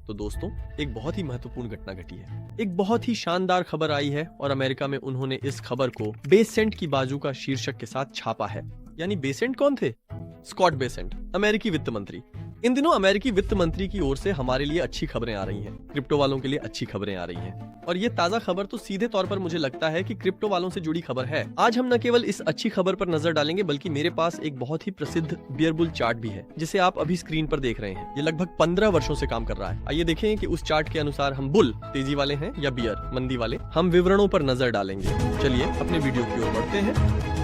तो दोस्तों, एक बहुत ही महत्वपूर्ण घटना घटी है। एक बहुत ही शानदार खबर आई है और अमेरिका में उन्होंने इस खबर को बेसेंट की बाजू का शीर्षक के साथ छापा है। यानी बेसेंट कौन थे? स्कॉट बेसेंट, अमेरिकी वित्त मंत्री। इन दिनों अमेरिकी वित्त मंत्री की ओर से हमारे लिए अच्छी खबरें आ रही हैं, क्रिप्टो वालों के लिए अच्छी खबरें आ रही हैं। और ये ताजा खबर तो सीधे तौर पर मुझे लगता है कि क्रिप्टो वालों से जुड़ी खबर है। आज हम न केवल इस अच्छी खबर पर नजर डालेंगे, बल्कि मेरे पास एक बहुत ही प्रसिद्ध बियर बुल चार्ट भी है, जिसे आप अभी स्क्रीन पर देख रहे हैं। ये लगभग 15 वर्षों से काम कर रहा है। आइए देखें कि उस चार्ट के अनुसार हम बुल तेजी वाले हैं या बियर मंदी वाले। हम विवरणों पर नजर डालेंगे। चलिए अपने वीडियो की ओर बढ़ते हैं।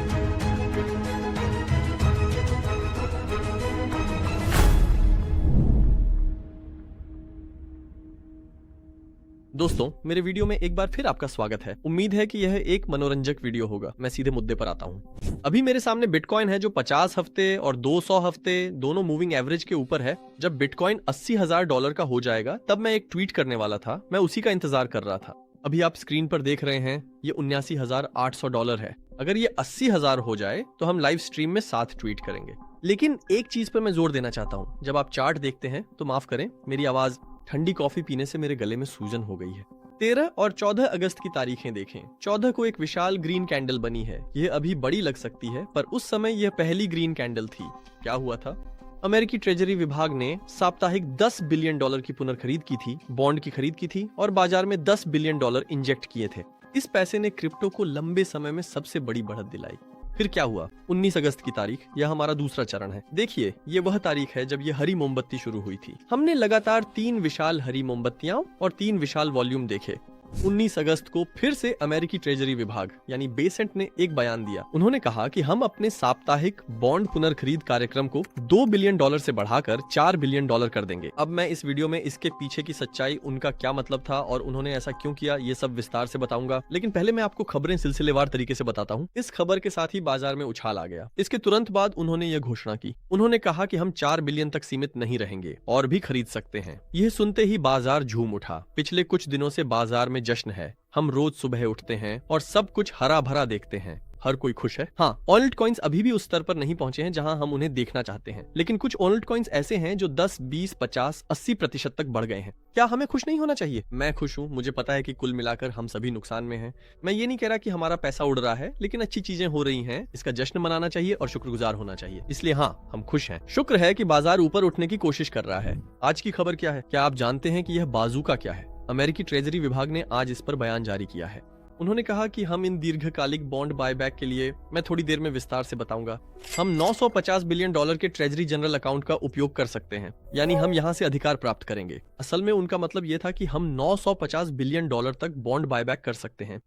दोस्तों, मेरे वीडियो में एक बार फिर आपका स्वागत है। उम्मीद है कि यह एक मनोरंजक वीडियो होगा। मैं सीधे मुद्दे पर आता हूँ। अभी मेरे सामने बिटकॉइन है जो 50 हफ्ते और 200 हफ्ते दोनों मूविंग एवरेज के ऊपर है। जब बिटकॉइन $80,000 का हो जाएगा तब मैं एक ट्वीट करने वाला था। मैं उसी का इंतजार कर रहा था। अभी आप स्क्रीन पर देख रहे हैं, ये $79,800 है। अगर ये 80,000 हो जाए तो हम लाइव स्ट्रीम में 7 ट्वीट करेंगे। लेकिन एक चीज पर मैं जोर देना चाहता हूँ। जब आप चार्ट देखते हैं तो माफ करें, मेरी आवाज ठंडी कॉफी पीने से मेरे गले में सूजन हो गई है। 13 और 14 अगस्त की तारीखें देखें। 14 को एक विशाल ग्रीन कैंडल बनी है। यह अभी बड़ी लग सकती है, पर उस समय यह पहली ग्रीन कैंडल थी। क्या हुआ था? अमेरिकी ट्रेजरी विभाग ने साप्ताहिक $10 बिलियन की पुनर्खरीद की थी, बॉन्ड की खरीद की थी और बाजार में $10 बिलियन इंजेक्ट किए थे। इस पैसे ने क्रिप्टो को लंबे समय में सबसे बड़ी बढ़त दिलाई। फिर क्या हुआ? 19 अगस्त की तारीख, यह हमारा दूसरा चरण है। देखिए, ये वह तारीख है जब ये हरी मोमबत्ती शुरू हुई थी। हमने लगातार 3 विशाल हरी मोमबत्तियां और 3 विशाल वॉल्यूम देखे। 19 अगस्त को फिर से अमेरिकी ट्रेजरी विभाग यानी बेसेंट ने एक बयान दिया। उन्होंने कहा कि हम अपने साप्ताहिक बॉन्ड पुनर्खरीद कार्यक्रम को $2 बिलियन से बढ़ाकर $4 बिलियन कर देंगे। अब मैं इस वीडियो में इसके पीछे की सच्चाई, उनका क्या मतलब था और उन्होंने ऐसा क्यों किया, ये सब विस्तार से बताऊंगा। लेकिन पहले मैं आपको खबरें सिलसिलेवार तरीके से बताता हूँ। इस खबर के साथ ही बाजार में उछाल आ गया। इसके तुरंत बाद उन्होंने यह घोषणा की। उन्होंने कहा कि हम 4 बिलियन तक सीमित नहीं रहेंगे और भी खरीद सकते हैं। यह सुनते ही बाजार झूम उठा। पिछले कुछ दिनों से बाजार में जश्न है। हम रोज सुबह उठते हैं और सब कुछ हरा भरा देखते हैं। हर कोई खुश है। हाँ, ऑल्ट कॉइन्स अभी भी उस स्तर पर नहीं पहुंचे हैं जहां हम उन्हें देखना चाहते हैं। लेकिन कुछ ऑल्ट कॉइन्स ऐसे हैं जो 10, 20, 50, 80% तक बढ़ गए हैं। क्या हमें खुश नहीं होना चाहिए? मैं खुश हूँ। मुझे पता है कि कुल मिलाकर हम सभी नुकसान में हैं। मैं ये नहीं कह रहा कि हमारा पैसा उड़ रहा है, लेकिन अच्छी चीजें हो रही हैं। इसका जश्न मनाना चाहिए और शुक्रगुजार होना चाहिए। इसलिए हाँ, हम खुश हैं। शुक्र है कि बाजार ऊपर उठने की कोशिश कर रहा है। आज की खबर क्या है? क्या आप जानते हैं कि यह बाजूका क्या है? अमेरिकी ट्रेजरी विभाग ने आज इस पर बयान जारी किया है। उन्होंने कहा कि हम इन दीर्घकालिक बॉन्ड बायबैक के लिए, मैं थोड़ी देर में विस्तार से बताऊंगा, हम $950 बिलियन के ट्रेजरी जनरल अकाउंट का उपयोग कर सकते हैं। यानी हम यहां से अधिकार प्राप्त करेंगे। असल में उनका मतलब यह था कि हम $950 बिलियन तक बॉन्ड बायबैक कर सकते हैं।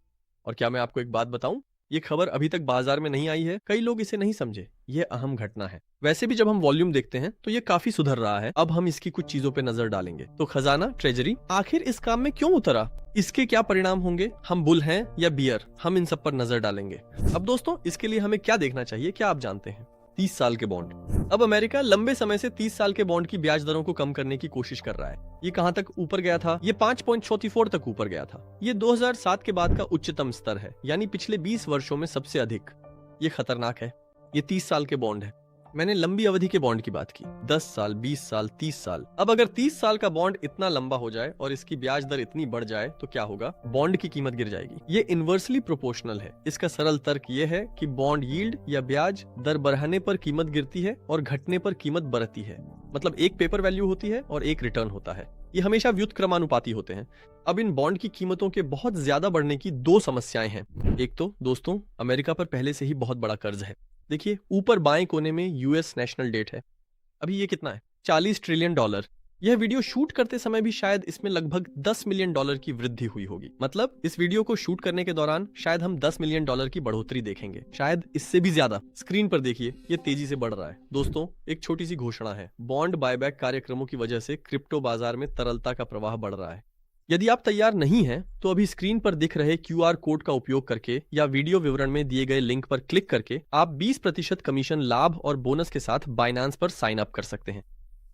और क्या मैं आपको एक बात बताऊं? ये खबर अभी तक बाजार में नहीं आई है। कई लोग इसे नहीं समझे। यह अहम घटना है। वैसे भी जब हम वॉल्यूम देखते हैं तो ये काफी सुधर रहा है। अब हम इसकी कुछ चीजों पे नजर डालेंगे। तो खजाना, ट्रेजरी आखिर इस काम में क्यों उतरा? इसके क्या परिणाम होंगे? हम बुल हैं या बियर? हम इन सब पर नजर डालेंगे। अब दोस्तों, इसके लिए हमें क्या देखना चाहिए? क्या आप जानते हैं? 30 साल के बॉन्ड। अब अमेरिका लंबे समय से 30 साल के बॉन्ड की ब्याज दरों को कम करने की कोशिश कर रहा है। ये कहां तक ऊपर गया था? ये 5.34 तक ऊपर गया था। ये 2007 के बाद का उच्चतम स्तर है, यानी पिछले 20 वर्षों में सबसे अधिक। ये खतरनाक है। ये 30 साल के बॉन्ड है। मैंने लंबी अवधि के बॉन्ड की बात की। 10 साल, 20 साल, 30 साल। अब अगर 30 साल का बॉन्ड इतना लंबा हो जाए और इसकी ब्याज दर इतनी बढ़ जाए तो क्या होगा? बॉन्ड की कीमत गिर जाएगी। ये इनवर्सली प्रोपोर्शनल है। इसका सरल तर्क ये है कि बॉन्ड यील्ड या ब्याज दर बढ़ने पर कीमत गिरती है और घटने पर कीमत बढ़ती है। मतलब एक पेपर वैल्यू होती है और एक रिटर्न होता है। ये हमेशा व्युत्क्रमानुपाती होते हैं। अब इन बॉन्ड की कीमतों के बहुत ज्यादा बढ़ने की 2 समस्याएं हैं। एक तो दोस्तों, अमेरिका पर पहले से ही बहुत बड़ा कर्ज है। देखिए, ऊपर बाएं कोने में यूएस नेशनल डेट है। अभी ये कितना है? $40 ट्रिलियन। यह वीडियो शूट करते समय भी शायद इसमें लगभग $10 मिलियन की वृद्धि हुई होगी। मतलब इस वीडियो को शूट करने के दौरान शायद हम $10 मिलियन की बढ़ोतरी देखेंगे, शायद इससे भी ज्यादा। स्क्रीन पर देखिए, ये तेजी से बढ़ रहा है। दोस्तों, एक छोटी सी घोषणा है। बॉन्ड बायबैक कार्यक्रमों की वजह से क्रिप्टो बाजार में तरलता का प्रवाह बढ़ रहा है। यदि आप तैयार नहीं हैं तो अभी स्क्रीन पर दिख रहे QR कोड का उपयोग करके या वीडियो विवरण में दिए गए लिंक पर क्लिक करके आप 20% कमीशन लाभ और बोनस के साथ बाइनांस पर साइन अप कर सकते हैं।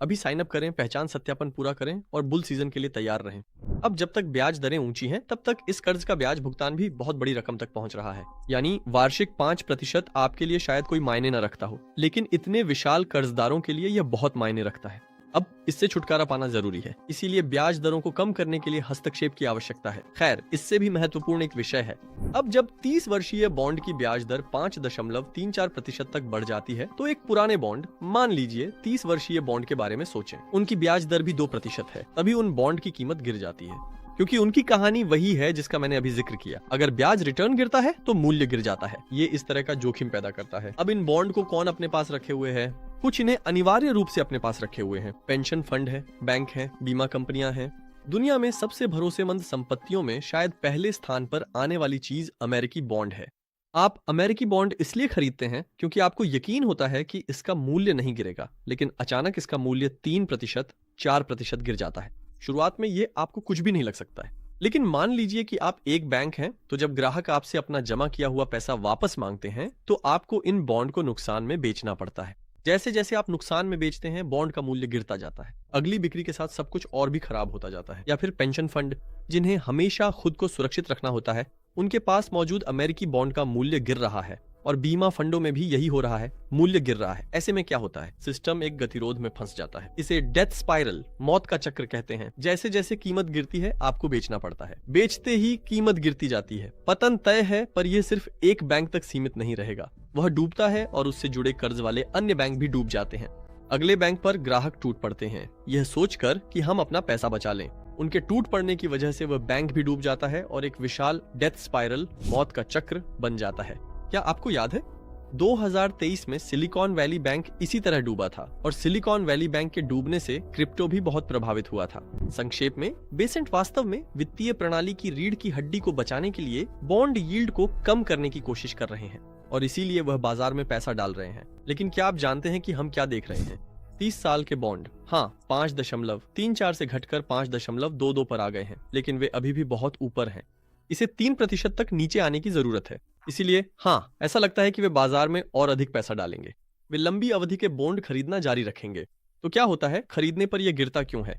अभी साइन अप करें, पहचान सत्यापन पूरा करें और बुल सीजन के लिए तैयार रहें। अब जब तक ब्याज दरें ऊंची हैं, तब तक इस कर्ज का ब्याज भुगतान भी बहुत बड़ी रकम तक पहुंच रहा है। यानी वार्षिक 5% आपके लिए शायद कोई मायने न रखता हो, लेकिन इतने विशाल कर्जदारों के लिए यह बहुत मायने रखता है। अब इससे छुटकारा पाना जरूरी है, इसीलिए ब्याज दरों को कम करने के लिए हस्तक्षेप की आवश्यकता है। खैर, इससे भी महत्वपूर्ण एक विषय है। अब जब 30 वर्षीय बॉन्ड की ब्याज दर 5.34% तक बढ़ जाती है, तो एक पुराने बॉन्ड, मान लीजिए 30 वर्षीय बॉन्ड के बारे में सोचें, उनकी ब्याज दर भी 2% है, तभी उन बॉन्ड की कीमत गिर जाती है, क्योंकि उनकी कहानी वही है जिसका मैंने अभी जिक्र किया। अगर ब्याज रिटर्न गिरता है तो मूल्य गिर जाता है। ये इस तरह का जोखिम पैदा करता है। अब इन बॉन्ड को कौन अपने पास रखे हुए है? कुछ इन्हें अनिवार्य रूप से अपने पास रखे हुए हैं। पेंशन फंड है, बैंक है, बीमा कंपनियां हैं। दुनिया में सबसे भरोसेमंद संपत्तियों में शायद पहले स्थान पर आने वाली चीज अमेरिकी बॉन्ड है। आप अमेरिकी बॉन्ड इसलिए खरीदते हैं क्योंकि आपको यकीन होता है कि इसका मूल्य नहीं गिरेगा, लेकिन अचानक इसका मूल्य 3%, 4% गिर जाता है। शुरुआत में ये आपको कुछ भी नहीं लग सकता है, लेकिन मान लीजिए कि आप एक बैंक हैं, तो जब ग्राहक आपसे अपना जमा किया हुआ पैसा वापस मांगते हैं, तो आपको इन बॉन्ड को नुकसान में बेचना पड़ता है। जैसे जैसे आप नुकसान में बेचते हैं, बॉन्ड का मूल्य गिरता जाता है। अगली बिक्री के साथ सब कुछ और भी खराब होता जाता है। या फिर पेंशन फंड, जिन्हें हमेशा खुद को सुरक्षित रखना होता है, उनके पास मौजूद अमेरिकी बॉन्ड का मूल्य गिर रहा है, और बीमा फंडों में भी यही हो रहा है, मूल्य गिर रहा है। ऐसे में क्या होता है? सिस्टम एक गतिरोध में फंस जाता है। इसे डेथ स्पाइरल, मौत का चक्र कहते हैं। जैसे जैसे कीमत गिरती है, आपको बेचना पड़ता है। बेचते ही कीमत गिरती जाती है। पतन तय है, पर यह सिर्फ एक बैंक तक सीमित नहीं रहेगा। वह डूबता है और उससे जुड़े कर्ज वाले अन्य बैंक भी डूब जाते हैं। अगले बैंक पर ग्राहक टूट पड़ते हैं, यह सोचकर कि हम अपना पैसा बचा लें। उनके टूट पड़ने की वजह से वह बैंक भी डूब जाता है और एक विशाल डेथ स्पाइरल, मौत का चक्र बन जाता है। क्या आपको याद है 2023 में सिलिकॉन वैली बैंक इसी तरह डूबा था, और सिलिकॉन वैली बैंक के डूबने से क्रिप्टो भी बहुत प्रभावित हुआ था। संक्षेप में, बेसेंट वास्तव में वित्तीय प्रणाली की रीढ़ की हड्डी को बचाने के लिए बॉन्ड यील्ड को कम करने की कोशिश कर रहे हैं, और इसीलिए वह बाजार में पैसा डाल रहे हैं। लेकिन क्या आप जानते हैं कि हम क्या देख रहे हैं? 30 साल के बॉन्ड, हाँ, 5.34 से घटकर 5.22 पर आ गए हैं, लेकिन वे अभी भी बहुत ऊपर हैं। इसे 3% तक नीचे आने की जरूरत है। इसीलिए हाँ, ऐसा लगता है कि वे बाजार में और अधिक पैसा डालेंगे। वे लंबी अवधि के बॉन्ड खरीदना जारी रखेंगे। तो क्या होता है? खरीदने पर यह गिरता क्यों है?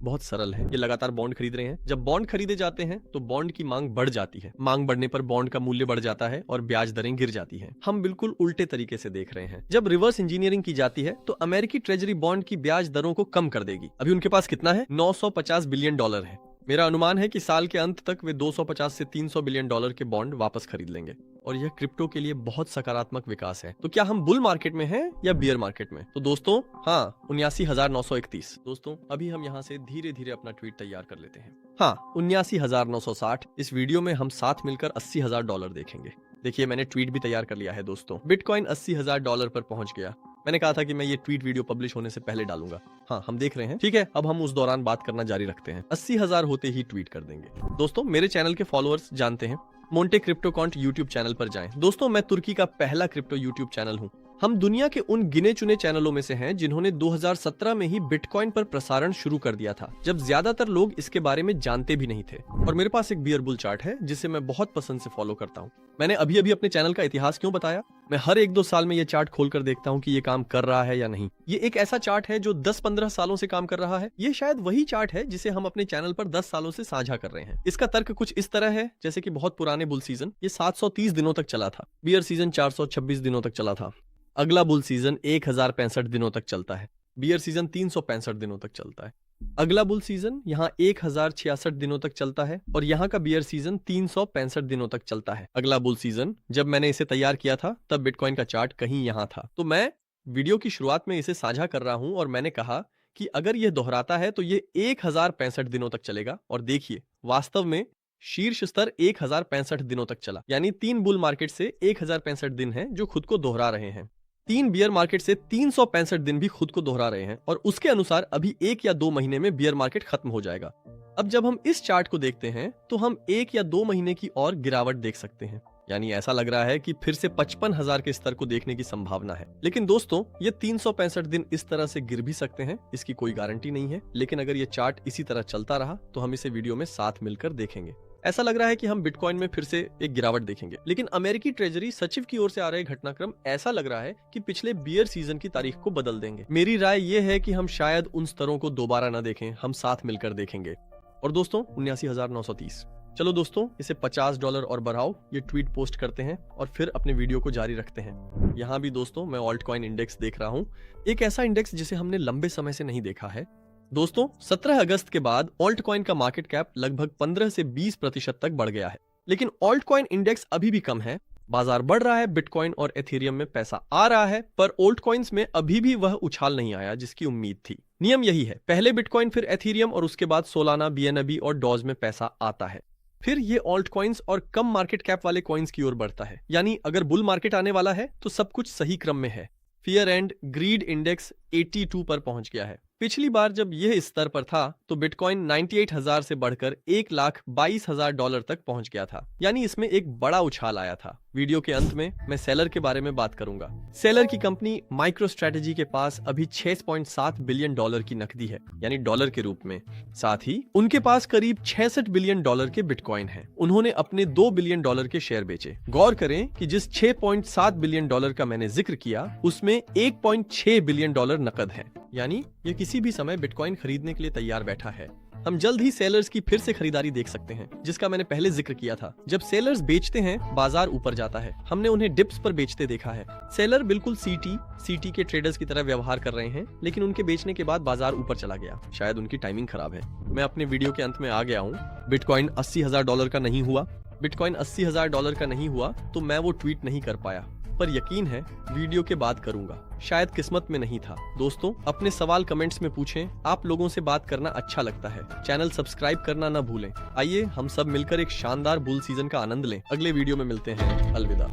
बहुत सरल है। ये लगातार बॉन्ड खरीद रहे हैं। जब बॉन्ड खरीदे जाते हैं तो बॉन्ड की मांग बढ़ जाती है। मांग बढ़ने पर बॉन्ड का मूल्य बढ़ जाता है और ब्याज दरें गिर जाती हैं। हम बिल्कुल उल्टे तरीके से देख रहे हैं। जब रिवर्स इंजीनियरिंग की जाती है तो अमेरिकी ट्रेजरी बॉन्ड की ब्याज दरों को कम कर देगी। अभी उनके पास कितना है? $950 बिलियन है। मेरा अनुमान है कि साल के अंत तक वे 250 से 300 बिलियन डॉलर के बॉन्ड वापस खरीद लेंगे, और यह क्रिप्टो के लिए बहुत सकारात्मक विकास है। तो क्या हम बुल मार्केट में हैं या बियर मार्केट में? तो दोस्तों, हाँ, 79,931। दोस्तों, अभी हम यहाँ से धीरे धीरे अपना ट्वीट तैयार कर लेते हैं। हाँ, 79,960। इस वीडियो में हम साथ मिलकर $80,000 देखेंगे। देखिए, मैंने ट्वीट भी तैयार कर लिया है दोस्तों। बिटकॉइन $80,000 पर पहुंच गया। मैंने कहा था कि मैं ये ट्वीट वीडियो पब्लिश होने से पहले डालूंगा। हाँ, हम देख रहे हैं। ठीक है, अब हम उस दौरान बात करना जारी रखते हैं। 80,000 होते ही ट्वीट कर देंगे। दोस्तों, मेरे चैनल के फॉलोअर्स जानते हैं, मोंटे क्रिप्टोकॉन्ट यूट्यूब चैनल पर जाएं। दोस्तों, मैं तुर्की का पहला क्रिप्टो यूट्यूब चैनल हूँ। हम दुनिया के उन गिने चुने चैनलों में से हैं जिन्होंने 2017 में ही बिटकॉइन पर प्रसारण शुरू कर दिया था, जब ज्यादातर लोग इसके बारे में जानते भी नहीं थे। और मेरे पास एक बियर बुल चार्ट है जिसे मैं बहुत पसंद से फॉलो करता हूँ। मैंने अभी अभी अपने चैनल का इतिहास क्यों बताया? मैं हर 1-2 साल में ये चार्ट खोलकर देखता हूँ कि ये काम कर रहा है या नहीं। ये एक ऐसा चार्ट है जो 10-15 सालों से काम कर रहा है। ये शायद वही चार्ट है जिसे हम अपने चैनल पर 10 सालों से साझा कर रहे हैं। इसका तर्क कुछ इस तरह है, जैसे कि बहुत पुराने बुल सीजन ये 730 दिनों तक चला था। बियर सीजन 426 दिनों तक चला था। अगला बुल सीजन 1065 दिनों तक चलता है। बियर सीजन 365 दिनों तक चलता है। अगला बुल सीजन यहाँ 1066 दिनों तक चलता है, और यहाँ का बियर सीजन 365 दिनों तक चलता है। अगला बुल सीजन, जब मैंने इसे तैयार किया था तब बिटकॉइन का चार्ट कहीं यहाँ था। तो मैं वीडियो की शुरुआत में इसे साझा कर रहा हूँ और मैंने कहा कि अगर यह दोहराता है तो ये 1065 दिनों तक चलेगा। और देखिए, वास्तव में शीर्ष स्तर 1065 दिनों तक चला। यानी 3 बुल मार्केट से 1065 दिन है जो खुद को दोहरा रहे हैं। 3 बियर मार्केट से 365 दिन भी खुद को दोहरा रहे हैं, और उसके अनुसार अभी 1 या 2 महीने में बियर मार्केट खत्म हो जाएगा। अब जब हम इस चार्ट को देखते हैं तो हम 1 या 2 महीने की और गिरावट देख सकते हैं। यानी ऐसा लग रहा है कि फिर से 55,000 के स्तर को देखने की संभावना है। लेकिन दोस्तों, ये 365 दिन इस तरह से गिर भी सकते हैं, इसकी कोई गारंटी नहीं है। लेकिन अगर ये चार्ट इसी तरह चलता रहा तो हम इसे वीडियो में साथ मिलकर देखेंगे। ऐसा लग रहा है कि हम बिटकॉइन में फिर से एक गिरावट देखेंगे। लेकिन अमेरिकी ट्रेजरी सचिव की ओर से आ रहे घटनाक्रम ऐसा लग रहा है कि पिछले बियर सीजन की तारीख को बदल देंगे। मेरी राय यह है कि हम शायद उन स्तरों को दोबारा न देखें, हम साथ मिलकर देखेंगे। और दोस्तों, 79,930। चलो दोस्तों, इसे $50 और बढ़ाओ, ये ट्वीट पोस्ट करते हैं और फिर अपने वीडियो को जारी रखते हैं। यहाँ भी दोस्तों मैं ऑल्ट कॉइन इंडेक्स देख रहा हूँ, एक ऐसा इंडेक्स जिसे हमने लंबे समय से नहीं देखा है। दोस्तों 17 अगस्त के बाद ऑल्ट कॉइन का मार्केट कैप लगभग 15 से 20% तक बढ़ गया है, लेकिन ऑल्ट कॉइन इंडेक्स अभी भी कम है। बाजार बढ़ रहा है, बिटकॉइन और एथेरियम में पैसा आ रहा है, पर ऑल्ट कॉइन्स में अभी भी वह उछाल नहीं आया जिसकी उम्मीद थी। नियम यही है, पहले बिटकॉइन फिर एथेरियम और उसके बाद सोलाना, BNB और डॉज में पैसा आता है, फिर ये ऑल्ट कॉइन्स और कम मार्केट कैप वाले कॉइन्स की ओर बढ़ता है। यानी अगर बुल मार्केट आने वाला है तो सब कुछ सही क्रम में है। फियर एंड ग्रीड इंडेक्स 82 पर पहुंच गया है। पिछली बार जब यह इस स्तर पर था तो बिटकॉइन 98,000 से बढ़कर $1,22,000 तक पहुंच गया था, यानी इसमें एक बड़ा उछाल आया था। वीडियो के अंत में मैं सेलर के बारे में बात करूंगा। सेलर की कंपनी माइक्रोस्ट्रेटजी के पास अभी $6.7 बिलियन की नकदी है, यानी डॉलर के रूप में। साथ ही उनके पास करीब $66 बिलियन के बिटकॉइन है। उन्होंने अपने $2 बिलियन के शेयर बेचे। गौर करें कि जिस $6.7 बिलियन का मैंने जिक्र किया उसमें $1.6 बिलियन नकद है, यानी ये किसी भी समय बिटकॉइन खरीदने के लिए तैयार बैठा है। हम जल्द ही सेलर्स की फिर से खरीदारी देख सकते हैं, जिसका मैंने पहले जिक्र किया था। जब सेलर्स बेचते हैं बाजार ऊपर जाता है। हमने उन्हें डिप्स पर बेचते देखा है। सेलर बिल्कुल सीटी के ट्रेडर्स की तरह व्यवहार कर रहे हैं, लेकिन उनके बेचने के बाद बाजार ऊपर चला गया। शायद उनकी टाइमिंग खराब है। मैं अपने वीडियो के अंत में आ गया हूँ। बिटकॉइन $80,000 का नहीं हुआ। बिटकॉइन $80,000 का नहीं हुआ तो मैं वो ट्वीट नहीं कर पाया, पर यकीन है वीडियो के बाद करूंगा। शायद किस्मत में नहीं था। दोस्तों अपने सवाल कमेंट्स में पूछें। आप लोगों से बात करना अच्छा लगता है। चैनल सब्सक्राइब करना ना भूलें। आइए हम सब मिलकर एक शानदार बुल सीजन का आनंद लें। अगले वीडियो में मिलते हैं। अलविदा।